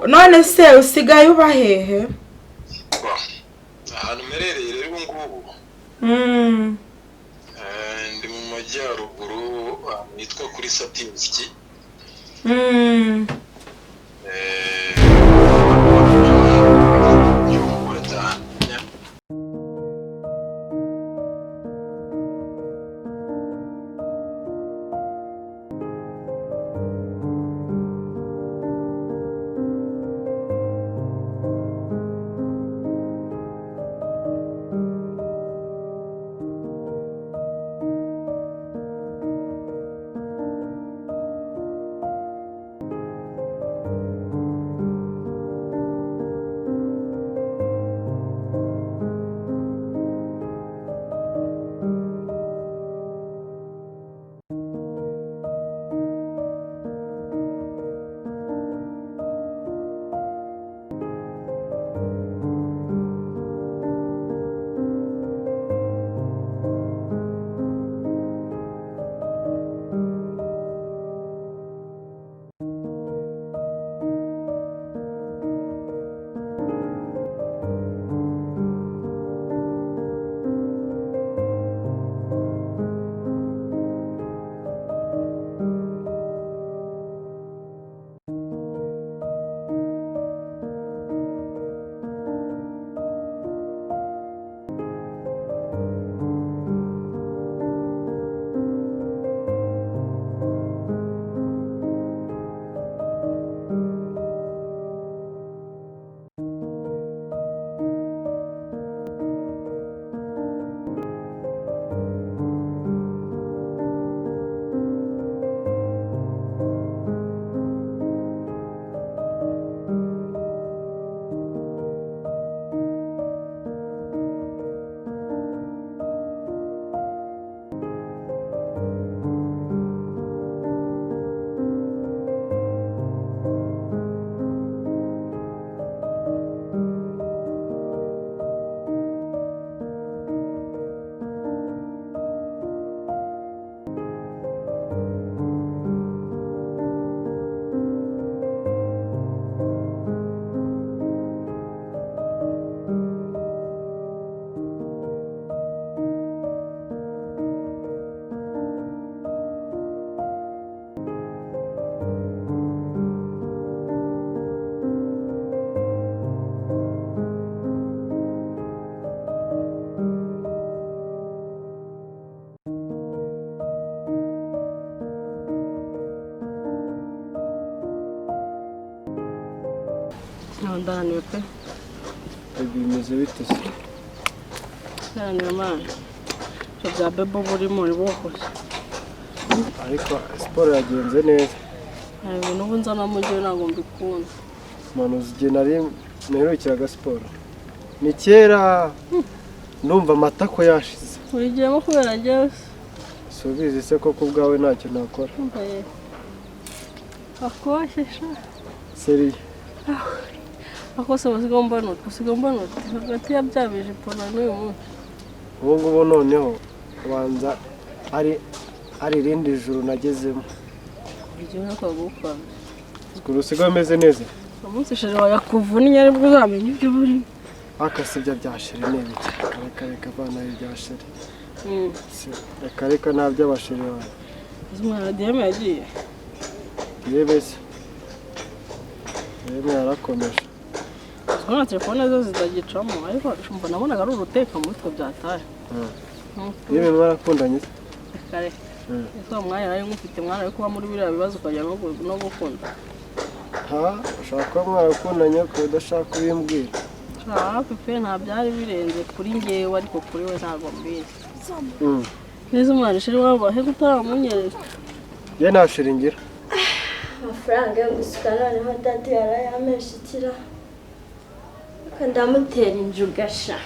none se usigaye uba hehe? ahantu merereye rero ubu ngubu ndi mu majyaruguru nitwa kuri Satinski. Ndaniwe pe. Bimeze bite se? Ndaniwe man. Bya bebo buri muri bokose. Ariko siporo yagenze neza. Ayo n'ubu nzana mu gihe ntago mbikunda. Manu zige naherukiraga siporo. Ni kera numva amatako yashize. Urigiyemo kubera byose. Subize se ko kubwawe ntacyo nakora. Akwashesha. Seri. Akose usigomba note hagati ya byabije pona n'uyu munsi. Ubu ngubu noneho banza ari rindi juru nagezemo. Urigiyemo nakagukwa. Usigaye umeze neza? Umunsi sheri wayakuvunnye aribwo uzamenya ibyo buri. Akasibya byasheri n'ibiki. Reka bana byasheri. Reka nta by'abasheri wawe. Uzumwana DM yagiye. Yebese. Yeme yarakomeje. Zona telefone zo zitagicamo ariko shumva nabonaga ari uruteka mu mutwe byataye. Yeme mwarakundanye? Kare. Ese umwanya nari ngufite mwana ariko kuba muri biriya bibazo ukajya no gukunda. Ushaka mwarakundanye ko udashaka kubimbwira. Pepe nta byari birenze kuri ngewe ariko kuri we ntago mbizi. Neza umwana shiri wabahe gutaramunyereza. Ye nashiringira. Amafaranga yo gusukana niho data yarayameshikira. Ndamutera injugasha.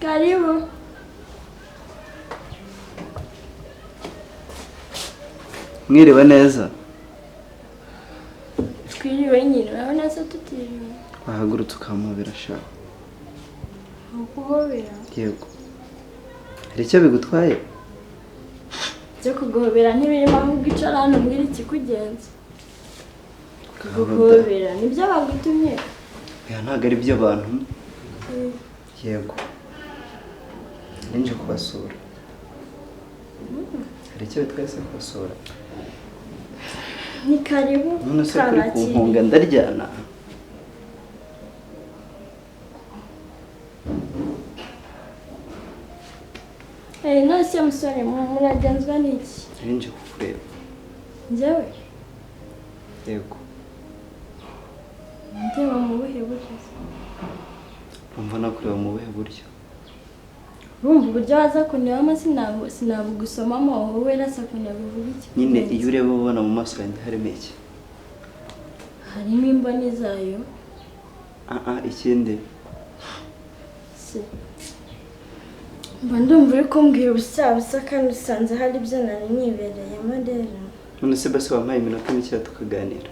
Karibu. Mwiriwe neza. Twiriwe nyine, urabona se tutiriwe. wahagurutse ukamuhobera sha. Ukuhobera? Yego. Hari icyo bigutwaye? Byo kuguhobera ntibirimo ahubwo icara hano mbwira ikikugenza. Kuguhobera nibyo bagutumye? Oya ntabwo ari byo bantu. Yego. Ninje kubasura. Hari icyo bitwaye se kubasura? Ni karibu. None se kuri ku nkunga ndaryana. Nose musore muragenzwa n'iki? Ninje kukureba. Njyewe? Yego. Ndeba mu buhe buryo? Umva nakureba mu buhe buryo? Urumva uburyo waza kunebamo sinabugusomamo wowe rasa kuneba uvuga iki? Nyine iyo ureba ubona mu maso yanjye harimo iki? Harimo imboni zayo. Ikindi. Si. Mba ndumva uri kumbwira ubusa kandi usanze hari ibyo nari nibereyemo rero. None se basi wampaye iminota mike tukaganira?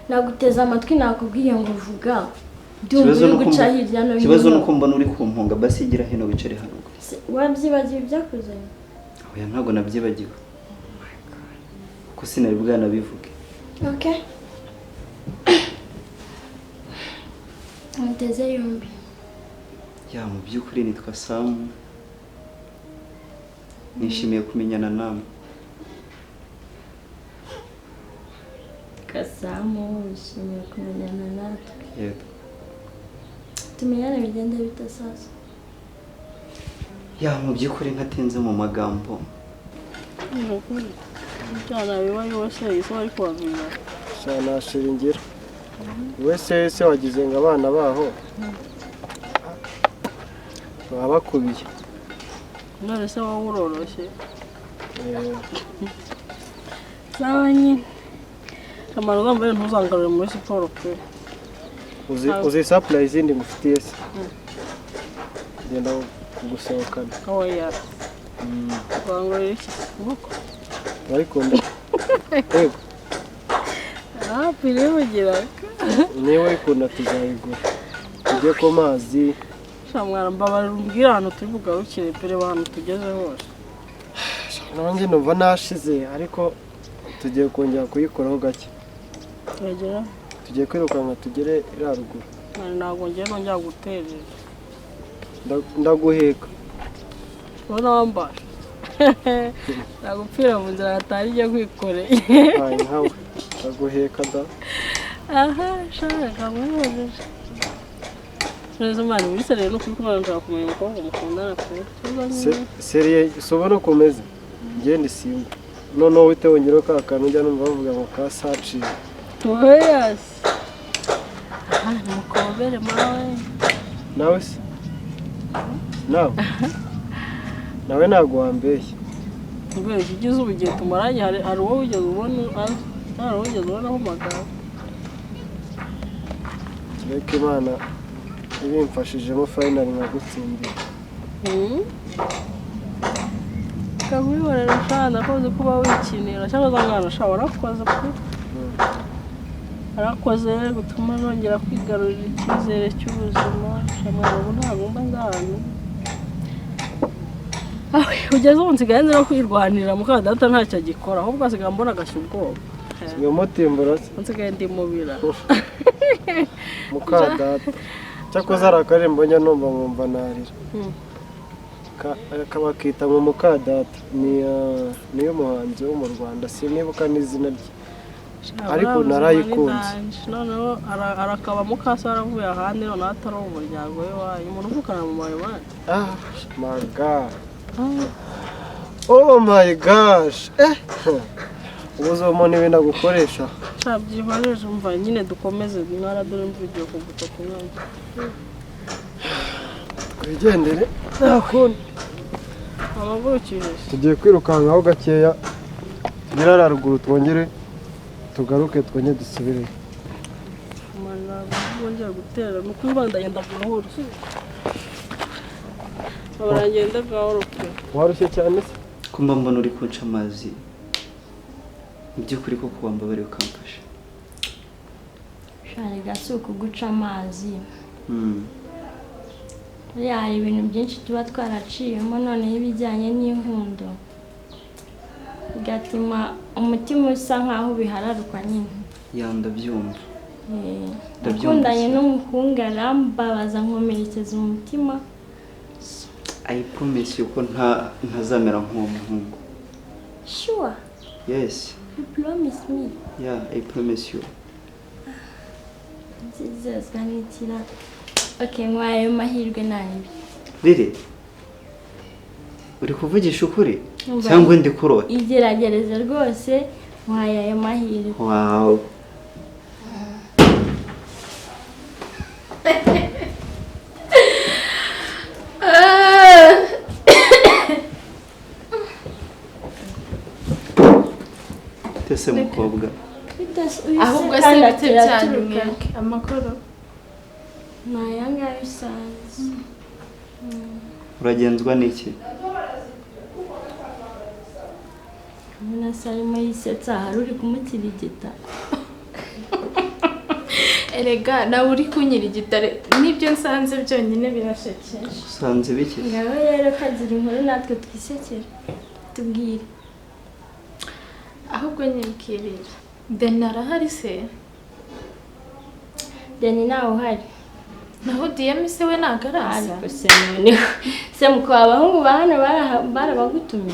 Naguteza amatwi nakubwiye ngo vuga. Ndumva uri guca hirya no hino. Ikibazo nuko mbona uri kumpunga basi gira hino wicare hano. Wabyibagiwe ibyakuzanye? Oya ntabwo nabyibagiwe. Kuko sinari bwanabivuge. Okay. Muteze yombi. Ya mu by'ukuri nitwa Sam. Nishimiye kumenyana namwe. Kasamu wishimiye kumenyana natwe. Yego. Tumenyana bigenda bite sasa? Ya mu by'ukuri ntatinze mu magambo. Cyana biba yose iso ari kwabira. Shana shiringira. Wese wagize ngo abana baho. Babakubiye. None se wowe uroroshye. Sawa nyine. Kamaro gambaye ntuzangarure muri siporo pe. Uzi surprise indi mufitiye se. Genda kugusohokana. Oya. Bangorera iki kuko? Ariko Yego. Pire bugira. Niwe ikunda tuzayigura. Tujye ku mazi. Shamwara mbabarira umbwira hano turi bugarukire pere abantu tugeze hose. Nanjye numva nashize ariko tugiye kongera kuyikoraho gake. Yegera. Tugiye kwirukanka tugere iraruguru. Ntabwo ngiye nongera guterera. Ndaguheka. Ubona wambaye. Nagupfira mu nzira atari igiye kwikoreye. Hayi nkawe. Ndaguheka da. Shaka mwihojeje. Neza mani muri sere no kwikubana nshaka kumenya umukobwa mukundana pe. Seriye sobona komeze. Ngende simba. Noneho wite wongera ka kantu njya numva bavuga ngo ka saci. Yes. Mukobere mawe. Nawe se? Nawe ntago wambeshye. Ubwo igize ubugiye tumaranye hari uwo ugeze ubona hari uwo ugeze ubona magana. Reka Imana ibimfashijemo final nkagutsindira. Kabwibonera shana koze kuba wikinira cyangwa zangana shawara koze pe. Arakoze gutuma nongera kwigarurira icyizere cy'ubuzima. Shamwara ubu ntabwo mba ndahano. Ugeze ubu nsigaye nzi no kwirwanira muka data ntacyo agikora ahubwo asigaye mbona agashya ubwoba. Sigaye mutimbura se? Nsigaye ndi mubira. Muka data. Cyakoze arakarembo njya numva nkumva narira. Kabakita mu muka data niyo muhanzi wo mu Rwanda sinibuka n'izina rye. Ariko narayikunze. Noneho arakaba mukasa aravuye ahandi none atari umuryango we wayo umuntu uvukana mu mayo bane. My God. Oh my gosh. Ubuzo mone benda gukoresha. Cyabyihoreje umva nyine dukomeze mwara dore mvugiye ku butaka none. Twigendere. Nakunda. Amagurukije. Tugiye kwirukankaho gakeya. Tugera raruguru twongere tugaruke twonye dusubire. Mana bongera gutera nuko mbandagenda gahoro. Baragenda gahoro pe. Warushye cyane se? Kumba mbona uri kunca amazi. By'ukuri ko kuwamba bari ukamfasha. shari gasuku guca amazi hari ibintu byinshi tuba twaraciyemo noneho ibijyanye n'inkundo bigatuma umutima usa nkaho ubihararuka nyine ndabyumva nakundanye n'umuhungu arambabaza nkomerekeza umutima. I promise you ko ntazamera nk'uwo muhungu. Sure? Yes. You promise me? Yeah, I promise you. Jesus, ganitira. Okay, mwaye mahirwe nabi. Riri? Uri kuvugisha ukuri? Cyangwa ndi kurota? Igeragereza rwose mwaye ayo mahirwe. Wow. Tese mukobwa. Ahubwo se bite byanyumwe amakoro. Nayanga bisanzwe. Uragenzwa n'iki? Muna sarimo yisetsa hari uri kumutirigita. Erega nawe uri kunyirigitare nibyo nsanze byonyine birashekeje. Usanze biki? Ngaho rero kagira inkuru natwe twisekera. Tubwire. Ahubwo nyirikirira. Deni arahari se? Deni nawe uhari. Naho DM se we nagaraza. Ariko se none se muko abahungu bahano barabagutumye.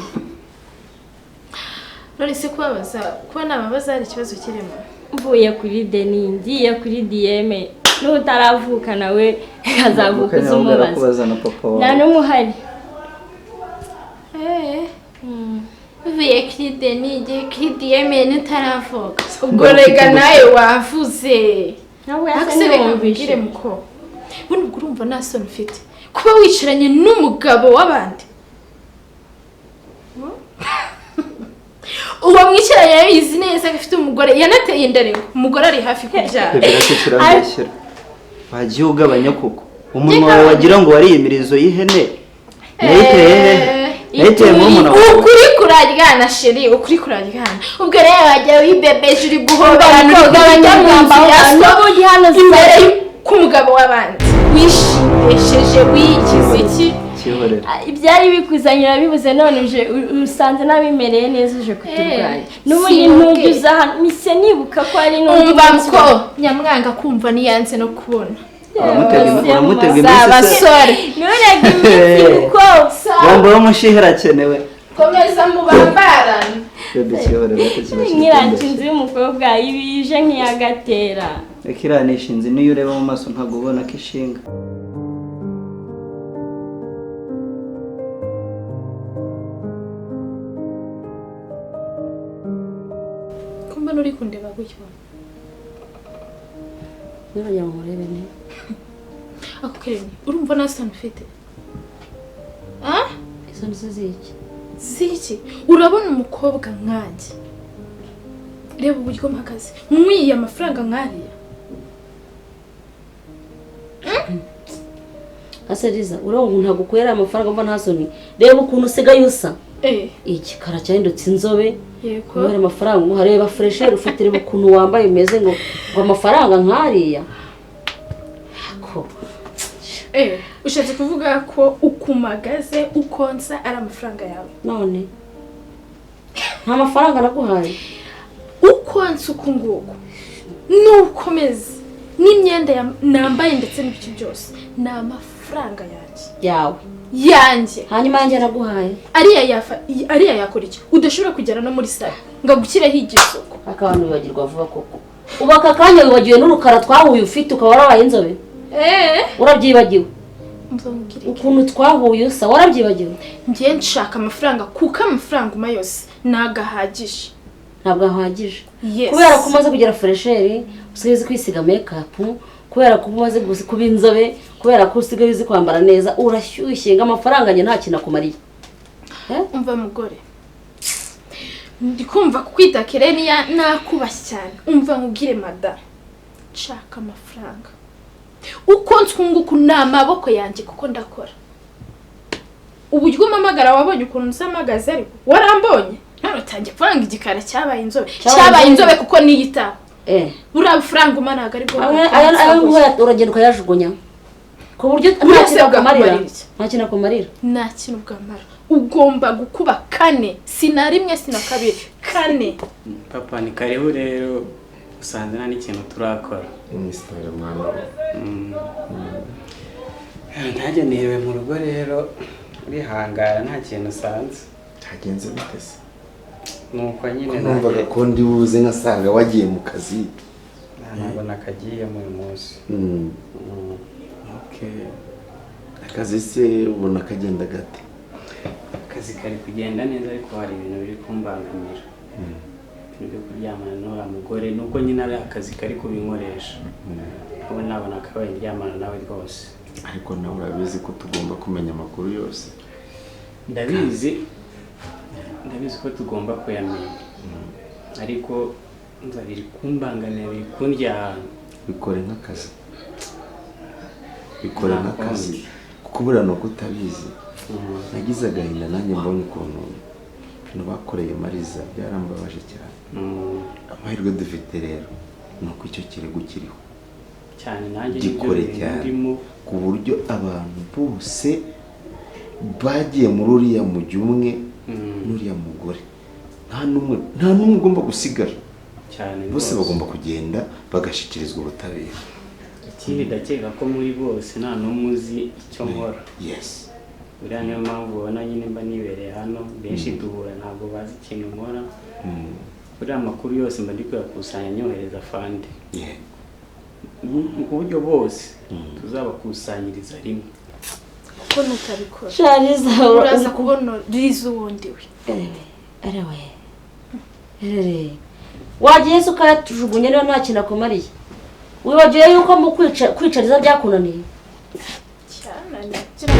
None se kubabaza kuba nababaza hari ikibazo kirimo. Mvuye kuri Deni ngiye kuri DM n'utaravuka nawe kazavuka zumubaza. Na n'umuhari. Mvuye kuri Deni ngiye kuri DM n'utaravuka. Ubwo rega nawe wavuze. Nawe yasubire muko. Buno urumva nasoni ufite. Kuba wicaranye n'umugabo w'abandi. Uwo mwicaranye yabizi neza afite umugore yanateye indere umugore ari hafi kubyara. Bagiye ugabanya koko. Umuntu wawe wagira ngo wariyimirizo y'ihene. Nayiteye nk'umuntu. Ukuri kuraryana sheri, ukuri kuraryana. Ubwo rero wajya wibebeje uri guhobera ugabanya n'ubundi hano imbere k'umugabo w'abandi. Wishimesheje wikize iki? Ibyari bikuzanyira bibuze none uje usanze nabimereye neza uje kuturwanya. N'ubundi ntugiza hano mise nibuka ko ari n'undi mko nyamwanga kumva niyanze no kubona. Uramutega abasore none gimisi uko bombo y'umushihera kenewe. Komeza mubambarana. Nyirancinzi y'umukobwa ibije nk'iyagatera. Ekiranisha inzi niyo ureba mu maso ntago ubona ko ishinga. Kumba nuri kundeba gutyo. Nurajya mu rebe ne. Okay, urumva nasoni ufite. Izo nizo ziki? Ziki? Urabona umukobwa nkanjye. Reba uburyo mpagaze. Mwiye amafaranga nkariya. Aseriza urongo ntago kwera amafaranga mva ntasoni. Reba ukuntu usigaye usa. Iki karacyahindutse inzobe. Yego. Kubera amafaranga muhareba fresher ufatire ukuntu wambaye meze ngo amafaranga nkariya. Ushatse kuvuga ko ukumagaze ukonsa ari amafaranga yawe. None nta mafaranga naguhaye. Ukonsa ukunguko nukomeze n'imyenda nambaye ndetse n'ibiki byose ni amafaranga yanjye hanyuma yanjye naguhaye ariya yakora iki udashobora kugera no muri sale ngagukireho igisoko akabantu bibagirwa vuba koko ubaka kanya wibagiwe n'urukara twahuye ufite ukaba warabaye inzobe urabyibagiwe ukuntu twahuye usa warabyibagiwe ngiye nshaka amafaranga kuko amafaranga uma yose nagahagije ntabwo ahagije kubera ko umaze kugera fresheri usigaye kwisiga makeup kubera ko umaze kuba inzobe kubera ko usigaye uzi kwambara neza urashyushye ngo amafaranga njye nta kintu akumariye umva mugore ndi kumva kukwitakire niya nakubashye cyane umva nkubwire mada nshaka amafaranga uko nswunguka n'amaboko yanjye kuko ndakora uburyo umamagara wabonye ukuntu nsamagaze ariko warambonye none utangiye kwanga igikara cyabaye inzobe kuko niyitaho buriya bufaranga umanaga ari bwo aya ngubu uragenda ukayajugunya ku buryo nta kintu akumarira nta kintu bwamara ugomba gukuba 4 sina rimwe sina kabiri 4 papa ni karibu rero usanze nta n'ikintu turakora Mr. Mwana ntajya niwe mu rugo rero urihangara nta kintu usanze cyagenze bite se nuko nyine numvaga ko ndi buze nkasanga wagiye mu kazi ntabwo nakagiye mu munsi okay akazi se ubona kagenda gate akazi kari kugenda neza ariko hari ibintu biri kumbangamira byo kuryamana n'uwo mugore nuko nyine ari akazi kari kubinkoresha ubu nabona akabaye ndyamana nawe rwose ariko nawe urabizi ko tugomba kumenya amakuru yose ndabizi ko tugomba kuyamenya ariko nzabiri kumbangamira biri kundya ahantu bikore nk'akazi kuko buriya ni uko utabizi nagize agahinda nanjye mbonye ukuntu ibintu bakoreye Mariza byarambabaje cyane amahirwe dufite rero ni uko icyo kirego kiriho cyane nanjye gikore cyane ku buryo abantu bose bagiye muri uriya mujyi umwe n'uriya mugore nta n'umwe ugomba gusigara cyane bose bagomba kugenda bagashyikirizwa ubutabera ikindi ndakeka ko muri bose nta n'umwe uzi icyo nkora yes buriya niyo mpamvu ubona nyine mba nibereye hano benshi duhura ntabwo bazi ikintu nkora buriya amakuru yose mba ndi kuyakusanya nyohereza fande ku buryo bose tuzabakusanyiriza rimwe ko nutabikora Shariza uraza kubona rizo wundi we wagiye se ukayatujugunya niyo nta kintu akumariye wibagiye yuko mu kwicariza byakunaniye cyane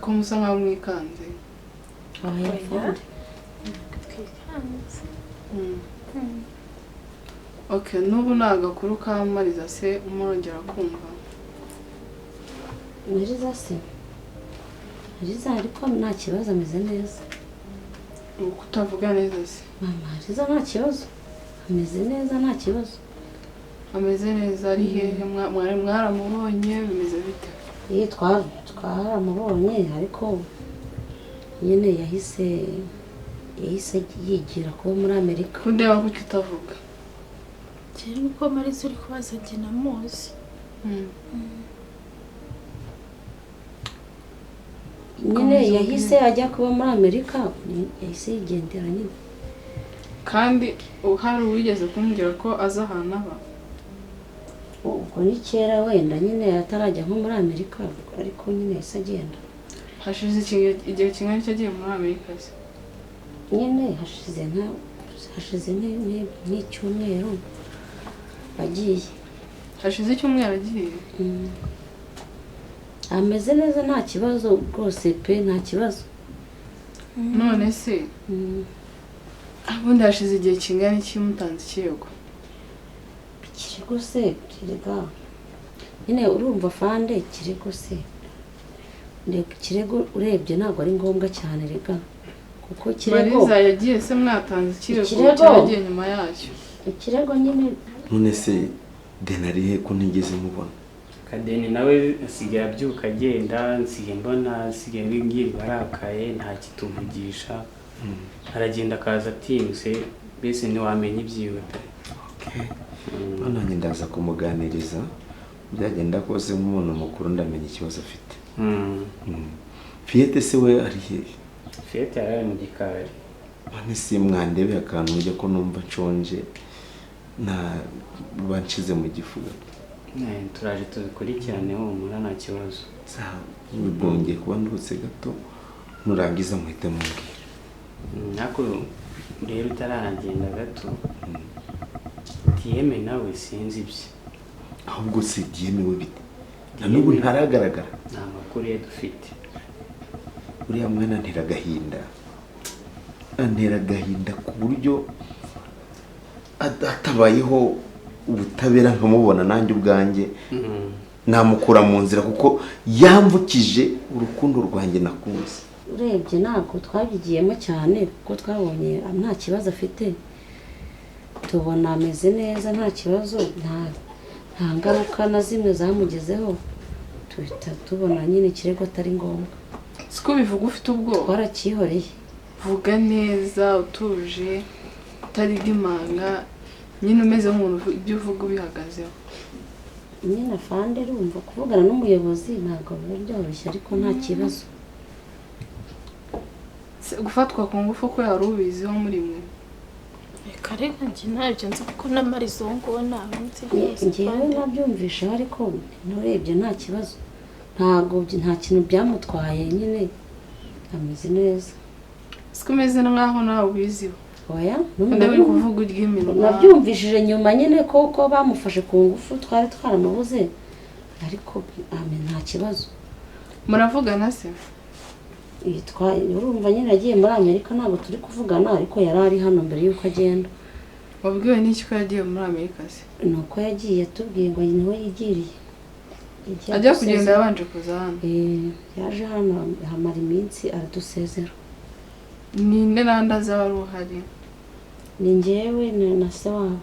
ko musa nkaho mwikanze okay n'ubu ni agakuru ka Mariza se umurongera kumva Mariza ariko nta kibazo ameze neza kutavuga neza se Mariza nta kibazo ameze neza nta kibazo ameze neza ari hehe mwaramubonye bimeze bite twaramubonye ariko nyine yahise yigira kuba muri Amerika kundeba kuki utavuga cyane uko Mariza uri kubaza njye namuzi nyine yahise ajya kuba muri Amerika yahise yigendera nyine kandi hari uwigeze kumbwira ko aza ahantu aba ubwo ni kera wenda nyine atarajya nko muri Amerika ariko nyine yahise agenda hashize igihe kingana icyo agiye muri Amerika se nyine hashize nk'icyumweru agiye hashize icyumweru agiye ameze neza nta kibazo rwose pe nta kibazo none se ubundi hashize igihe kingana iki mutanze ikirego se kirega nyine urumva fande kirego se kirego urebye ntabwo ari ngombwa cyane rega kuko kirego Mariza yagiye se mwatanze ikirego cyagiye nyuma yacyo ikirego nyine none se denariye ko ntigeze mubona Kadeni nawe asigaye abyuka agenda nsigaye mbona asigaye ngirirwa arakaye nta kituvugisha aragenda akaza atinze mbese ntiwamenya ibyiwe pe nanjye ndaza kumuganiriza byagenda kose nk'umuntu mukuru ndamenya ikibazo afite Fiyete se we ari hehe Fiyete yari mu gikari none se mwandebe akantu ujya ko numva nshonje nta banshize mu gifuga turaje tubikurikirane humura nta kibazo bigongeye kuba ndutse gato nurangiza muhite mumbwira nako rero utararagenda gato Diyeme nawe sinzi ibye ahubwo se Diyeme we bite na n'ubu ntaragaragara nta makuru ye dufite uriya mwana antera agahinda ku buryo atabayeho ubutabera nkamubona nanjye ubwanjye namukura mu nzira kuko yambukije urukundo rwanjye nakunze. Urebye ntabwo twabigiyemo cyane kuko twabonye nta kibazo afite, tubona ameze neza nta kibazo, nta ngaruka na zimwe zamugezeho, tuhita tubona nyine ikirego atari ngombwa. Siko bivuga ufite ubwoba? Twarakihoreye. Vuga neza utuje utari bw'imanga, nyine umeze nk'umuntu ibyo uvuga ubihagazeho. Nyine afande urumva kuvugana n'umuyobozi ntabwo biba byoroshye ariko nta kibazo. Gufatwa ku ngufu ko yari ubiziho muri mwe? Reka reka njye ntabyo nzi kuko n'amarizo ngo ntawe nzi. Njyewe nabyumvishe ariko nurebye nta kibazo, nta kintu byamutwaye, nyine ameze neza. Siko umeze nk'aho nawe ubiziho? Oya, ndabi kuvuga urw'iminwa. Nabyumvishije nyuma nyine ko bamufashe ku ngufu twari twaramubuze, ariko nta kibazo. Muravugana se? Urumva nyine yagiye muri Amerika ntabwo turi kuvugana, ariko yari ari hano mbere y'uko agenda. Wabwiwe n'iki ko yagiye muri Amerika se? Nuko yagiye atubwiye ngo niho yigiriye. Ajya kugenda yabanje kuza hano? Yaje hano hamara iminsi aradusezera. Ninde nandi azaba ari uhari? Ni njyewe na se wabo.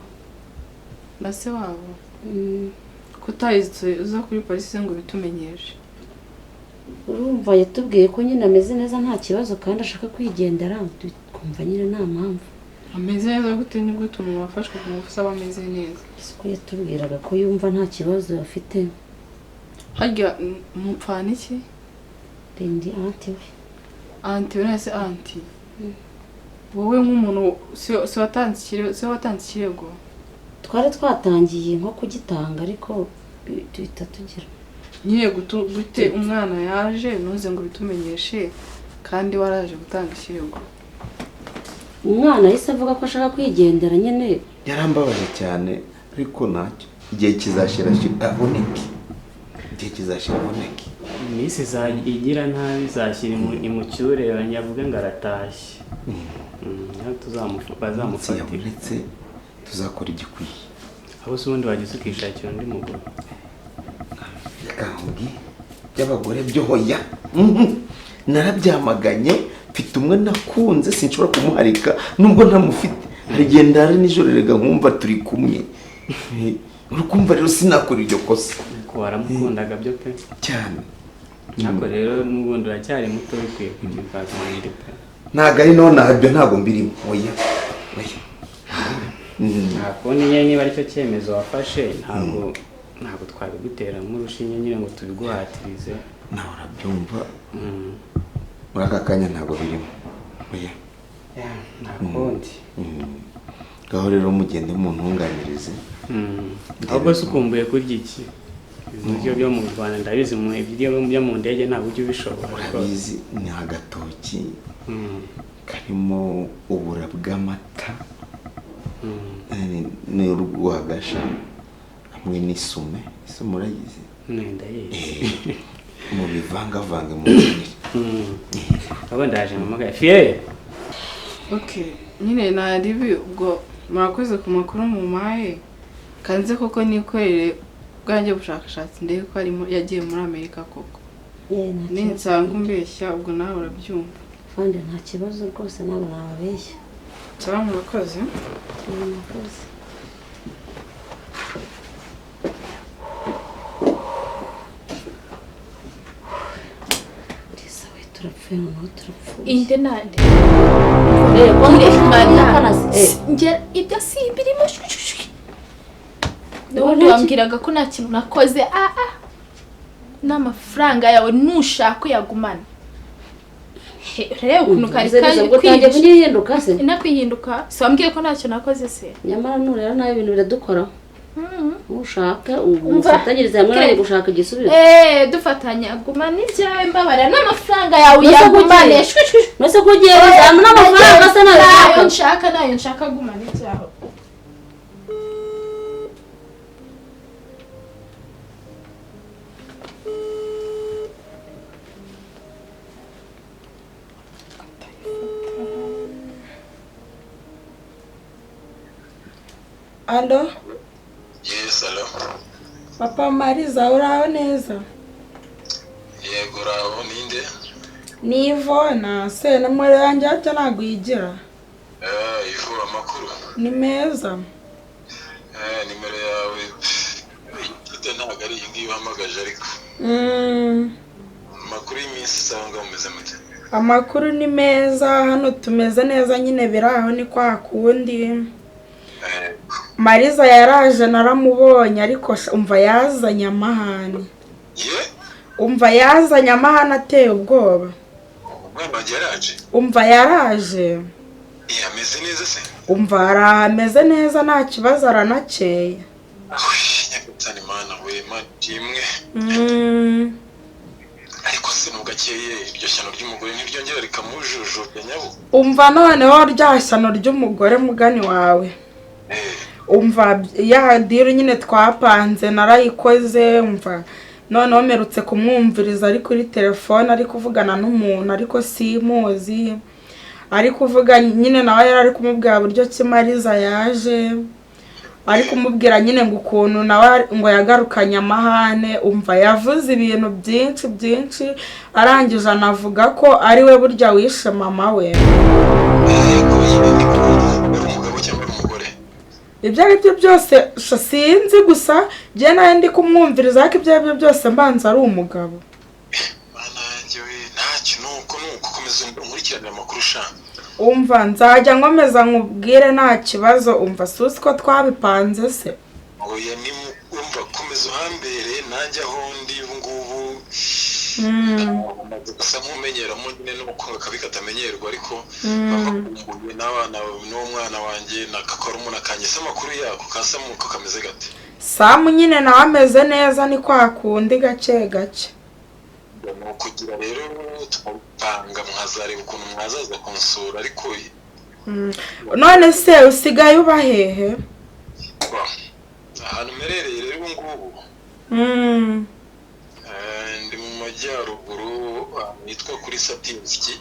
Na se wabo? Kutahise uza kuri polisi ngo bitumenyeshe? Urumva yatubwiye ko nyine ameze neza nta kibazo kandi ashaka kwigendera, twumva nyine nta mpamvu. Ameze neza gute nibwo umuntu wafashwe ku ngufu aba ameze neza? Siko yatubwiraga ko yumva nta kibazo afite. Harya mupfana iki? Ndi anti we. Anti we nase anti? Wowe nk'umuntu si watanze ikirego? Twari twatangiye nko kugitanga ariko tuhita tugira. Nyine gute umwana yaje ntuze ngo bitumenyeshe kandi waraje gutanga ikirego? Umwana yise avuga ko ashaka kwigendera nyine. Yarambabaje cyane ariko ntacyo, igihe kizashira aboneke, igihe kizashira aboneke. Iminsi igira ntabi izashyira imucyure yavuga ngo aratashye. Bazamufata yabonetse tuzakora igikwiye. Aho se ubundi wagize ukishakira undi mugore? Kangi by'abagore byo hoya narabyamaganye, mfite umwe nakunze sinshobora kumuharika nubwo ntamufite, arigenda ari nijoro rega nkumva turi kumwe. Urukumva rero sinakora iryo kosa. Ko waramukundaga byo pe cyane. Nako rero n'ubundi uracyari muto bikwiye kugira kwazanira pe. Ntago ari none nabyo ntago mbirimo. Oya. Nako niba ari cyo cyemezo wafashe ntabwo twabigutera nk'urushinge nyine ngo tubiguhatirize. Nawe urabyumva muri aka kanya ntabwo birimo. Oya ntakundi gaho rero mugende muntunganirize. Ahubwo se ukumbuye kurya iki? Ibiryo byo mu Rwanda ndabizi, mu ibiryo byo mu ndege ntabwo ujya ubishobora. Urabizi ni agatoki karimo ubura bw'amata n'urwagasha hamwe n'isume. Isume urayizi? Ndayizi. Mu bivangavange mu nzira. Abo ndaje mpamagaye Fiere. Okay, nyine naribi ubwo murakoze ku makuru mu maye kanze koko nikorere bwanjye bushakashatsi ndebe ko arimo yagiye muri Amerika koko. Ninsanga umbeshya ubwo nawe urabyumva. Kandi nta kibazo rwose nabo nababeshya. Cyangwa murakoze? Murakoze. Inde nande. Ibyo si birimo n'ubundi wambwiraga ko nta kintu nakoze. N'amafaranga yawe nushaka uyagumana. Rero ukuntu kari kwihinduka se? Nakwihinduka si wambwiye ko ntacyo nakoze se? Nyamara nurera nawe ibintu biradukora. Ushaka ufatanyiriza hamwe nawe gushaka igisubizo. Dufatanya gumana ibyawe mbabara n'amafaranga yawe uyagumane. Nose kugiye hamwe n'amafaranga se nayo nshaka gumana ibyawe. Allo? Salo. Papa Mariza uraho neza? Yego uraho ninde? Ni Ivona, se namwe yanjye ate ntago yigira? Ivu amakuru. Ni meza. Nimero yawe ite ntago ari iyi ngiyi uhamagaje ariko. Amakuru y'iminsi sanga umeze mute? Amakuru ni meza, hano tumeze neza nyine biraho ni kwa kundi. Mariza yaraje naramubonye ariko umva yazanye amahane. Umva yazanye amahane ateye ubwoba. Umva yaraje. Ameze neza se? Umva arameze neza nta kibazo aranakeye. Nyagatani mana we madimwe. Ariko se nugakeye iryo shyano ry'umugore ntiryongera rikamujujubya nyabo. Umva noneho rya shyano ry'umugore mugani wawe. Umva ya diru nyine twapanze narayikoze umva noneho merutse kumwumviriza ari kuri telefone ari kuvugana n'umuntu ariko simuzi ari kuvuga nyine nawe yari kumubwira buryo Kimariza yaje ari kumubwira nyine ngo ukuntu nawe ngo yagarukanye amahane umva yavuze ibintu byinshi arangije anavuga ko ari we burya wishe mama we. Ibyo ari byo byose sinzi gusa je nawe ndi kumwumviriza ariko ibyo ari byo byose mbanza ari umugabo. Mana njyewe ntacyo nuko komeza nkurikirana amakuru shanga. Umva nzajya nkomeza nkubwire nta kibazo umva susi ko twabipanze se. Oya ni umva komeza uhambere nanjye aho ndi ngubu. Gusa nkumenyera mu nyine nuko kabikatamenyerwa ariko bakumbuye n'abana n'umwana wanjye nakakora umuntu akanyesa amakuru yako kasamuko kameze gate. Samu nyine nawe ameze neza ni kwa kundi gake gake. Kugira rero tupanga mwazareba ukuntu mwazaza kunsura ariko none se usigaye uba hehe? Ahantu merereye rero ngubu ndi mu majyaruguru nitwa kuri Satinski.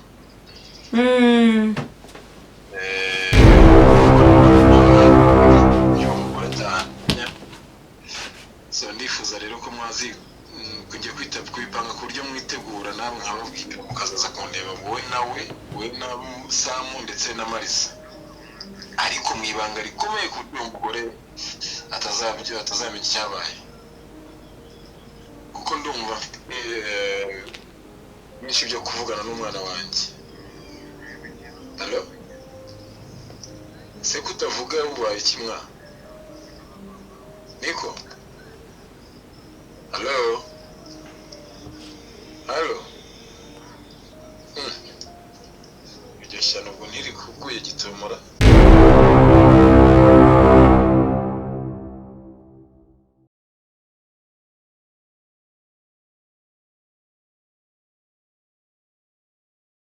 So ndifuza rero ko mwazi kujya kwipanga ku buryo mwitegura namwe nkababwira mukazaza kundeba wowe na Samu ndetse na Marisa ariko mwibanga rikomeye ku buryo umugore atazamenya icyabaye kuko ndumva byinshi byo kuvugana n'umwana wanjye. Allo se kutavuga ubaye kimwa niko? Allo iryo shyano ngo ntiri kuguye gitomora.